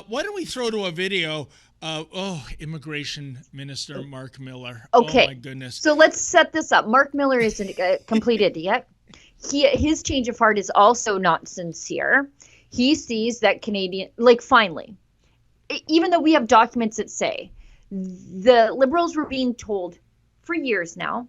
Why don't we throw to a video of, Immigration Minister Marc Miller. Okay. Oh, my goodness. So let's set this up. Marc Miller isn't completed yet. His change of heart is also not sincere. He sees that finally, even though we have documents that say the Liberals were being told for years now,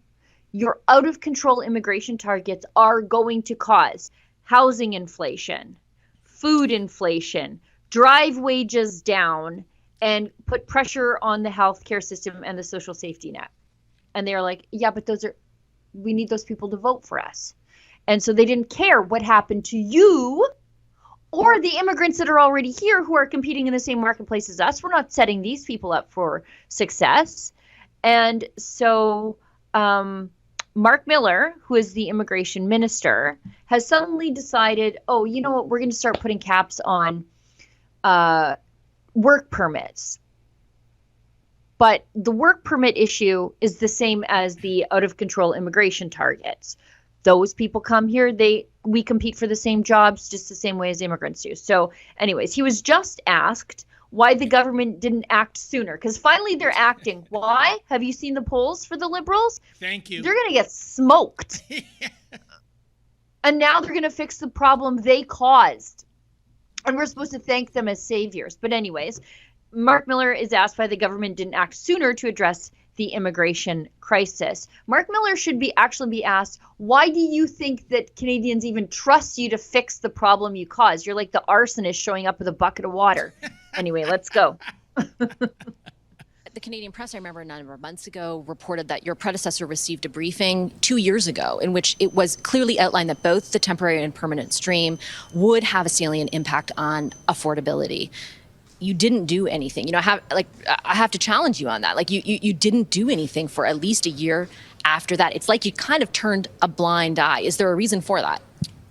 your out of control immigration targets are going to cause housing inflation, food inflation, drive wages down, and put pressure on the healthcare system and the social safety net. And they're like, yeah, but we need those people to vote for us. And so they didn't care what happened to you or the immigrants that are already here who are competing in the same marketplace as us. We're not setting these people up for success. And so Marc Miller, who is the immigration minister, has suddenly decided, oh, you know what, we're going to start putting caps on work permits. But the work permit issue is the same as the out of control immigration targets. Those people come here, we compete for the same jobs just the same way as immigrants do. So anyways, he was just asked why the government didn't act sooner, because finally they're acting. Why? Have you seen the polls for the Liberals? Thank you. They're going to get smoked. And now they're going to fix the problem they caused. And we're supposed to thank them as saviors. But anyways, Marc Miller is asked why the government didn't act sooner to address the immigration crisis. Marc Miller should actually be asked, why do you think that Canadians even trust you to fix the problem you caused? You're like the arsonist showing up with a bucket of water. Anyway, let's go. The Canadian press, I remember a number of months ago, reported that your predecessor received a briefing 2 years ago in which it was clearly outlined that both the temporary and permanent stream would have a salient impact on affordability. You didn't do anything. I have to challenge you on that. Like you didn't do anything for at least a year after that. It's like you kind of turned a blind eye. Is there a reason for that?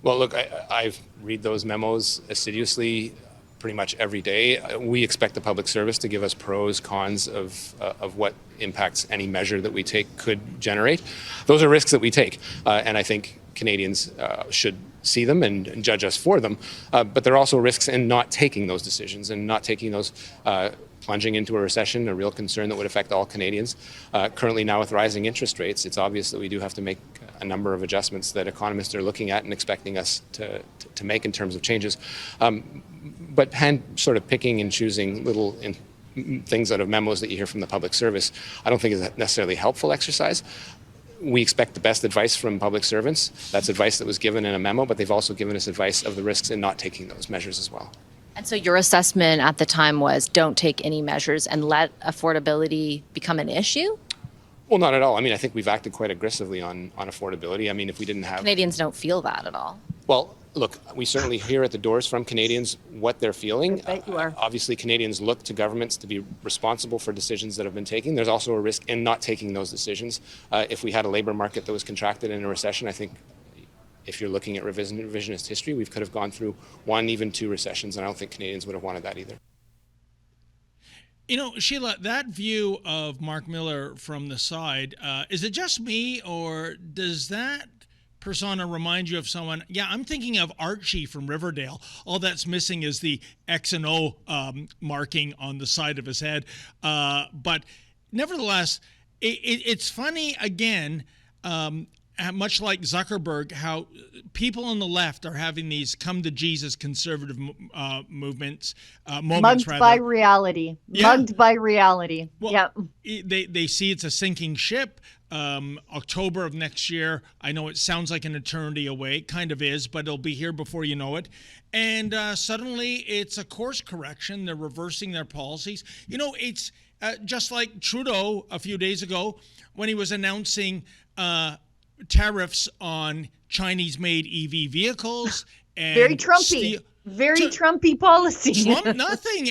Well, look, I've read those memos assiduously pretty much every day. We expect the public service to give us pros, cons of what impacts any measure that we take could generate. Those are risks that we take, and I think Canadians should see them and judge us for them. But there are also risks in not taking those decisions and not taking those, plunging into a recession, a real concern that would affect all Canadians. Currently now with rising interest rates, it's obvious that we do have to make a number of adjustments that economists are looking at and expecting us to make in terms of changes. But sort of picking and choosing little things out of memos that you hear from the public service, I don't think is a necessarily helpful exercise. We expect the best advice from public servants. That's advice that was given in a memo, but they've also given us advice of the risks in not taking those measures as well. And so your assessment at the time was don't take any measures and let affordability become an issue? Well, not at all. I mean, I think we've acted quite aggressively on affordability. I mean, if we didn't have... Canadians don't feel that at all. Well, look, we certainly hear at the doors from Canadians what they're feeling. I bet you are. Obviously, Canadians look to governments to be responsible for decisions that have been taken. There's also a risk in not taking those decisions. If we had a labour market that was contracted in a recession, I think if you're looking at revisionist history, we could have gone through one, even two recessions, and I don't think Canadians would have wanted that either. Sheila, that view of Marc Miller from the side, is it just me, or does that persona remind you of someone? Yeah, I'm thinking of Archie from Riverdale. All that's missing is the X and O marking on the side of his head. But nevertheless, it's funny, again, much like Zuckerberg, how people on the left are having these come to Jesus conservative moments. Mugged by reality. Yeah. Mugged by reality. Well, yeah. They see it's a sinking ship. October of next year, I know it sounds like an eternity away, it kind of is, but it'll be here before you know it. And suddenly it's a course correction. They're reversing their policies. It's just like Trudeau a few days ago when he was announcing tariffs on Chinese-made EV vehicles. And very Trumpy. Very Trumpy policy. Trump, nothing.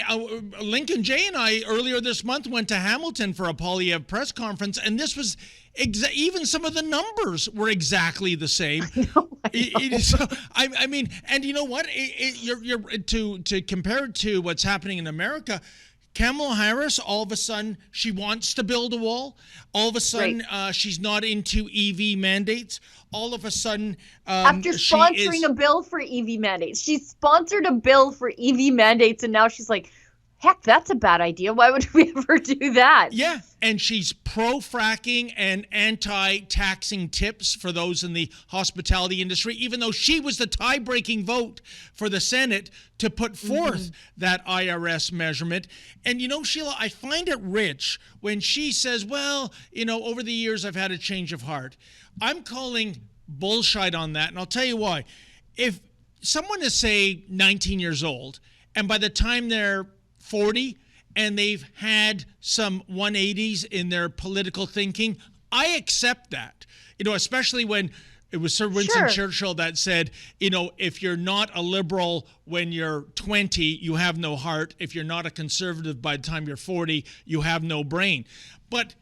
Lincoln Jay and I earlier this month went to Hamilton for a Polyev press conference, and this was even some of the numbers were exactly the same. I mean, and you know what? You're to compare it to what's happening in America. Kamala Harris, all of a sudden, she wants to build a wall. All of a sudden, she's not into EV mandates. All of a sudden, after sponsoring a bill for EV mandates, she sponsored a bill for EV mandates, and now she's like, heck, that's a bad idea. Why would we ever do that? Yeah, and she's pro-fracking and anti-taxing tips for those in the hospitality industry, even though she was the tie-breaking vote for the Senate to put forth that IRS measurement. And Sheila, I find it rich when she says, well, over the years I've had a change of heart. I'm calling bullshit on that, and I'll tell you why. If someone is, say, 19 years old, and by the time they're 40 and they've had some 180s in their political thinking, I accept that. Especially when it was Sir Winston Churchill that said, if you're not a liberal when you're 20, you have no heart. If you're not a conservative by the time you're 40, you have no brain. But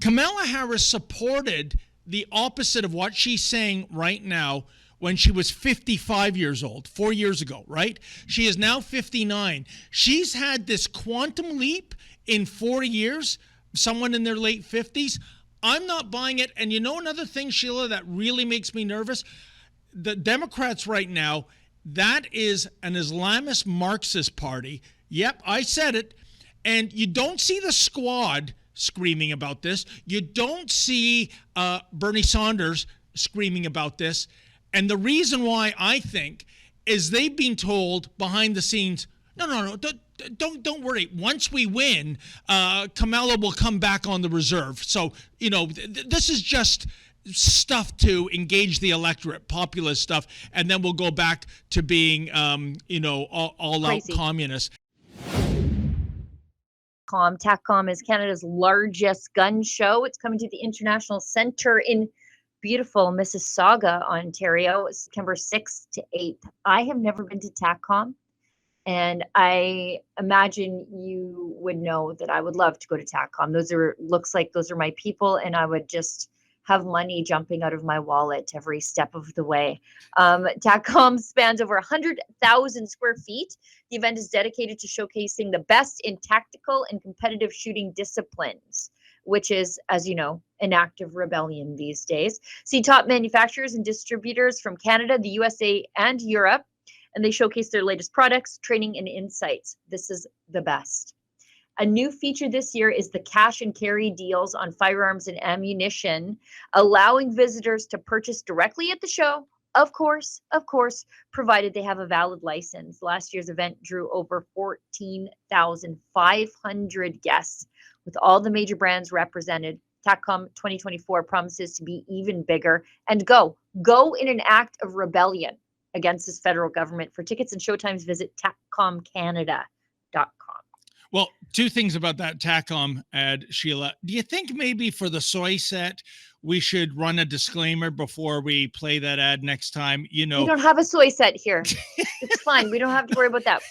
Kamala Harris supported the opposite of what she's saying right now when she was 55 years old, 4 years ago, right? She is now 59. She's had this quantum leap in 4 years, someone in their late 50s. I'm not buying it. And another thing, Sheila, that really makes me nervous? The Democrats right now, that is an Islamist Marxist party. Yep, I said it. And you don't see the squad screaming about this. You don't see Bernie Sanders screaming about this. And the reason why, I think, is they've been told behind the scenes, no, don't worry. Once we win, Kamala will come back on the reserve. So, this is just stuff to engage the electorate, populist stuff, and then we'll go back to being, all-out communists. TACCOM is Canada's largest gun show. It's coming to the International Centre in beautiful Mississauga, Ontario, September 6th to 8th. I have never been to TACCOM, and I imagine you would know that I would love to go to TACCOM. Looks like those are my people, and I would just have money jumping out of my wallet every step of the way. TACCOM spans over 100,000 square feet. The event is dedicated to showcasing the best in tactical and competitive shooting disciplines, which is, as you know, an act of rebellion these days. See top manufacturers and distributors from Canada, the USA, and Europe, and they showcase their latest products, training, and insights. This is the best. A new feature this year is the cash and carry deals on firearms and ammunition, allowing visitors to purchase directly at the show, of course, provided they have a valid license. Last year's event drew over 14,500 guests, with all the major brands represented. TACCOM 2024 promises to be even bigger. And go in an act of rebellion against this federal government. For tickets and showtimes, visit TACCOMcanada.com. Well, two things about that TACCOM ad, Sheila. Do you think maybe for the soy set, we should run a disclaimer before we play that ad next time? We don't have a soy set here. It's fine. We don't have to worry about that.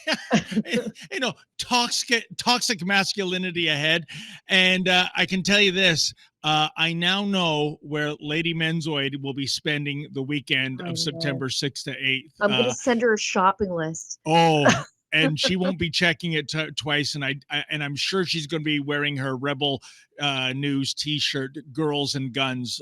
Toxic masculinity ahead. And I can tell you this. I now know where Lady Menzoid will be spending the weekend of September 6th to 8th. I'm going to send her a shopping list. Oh, and she won't be checking it twice. And I'm sure she's going to be wearing her Rebel News T-shirt, Girls and Guns.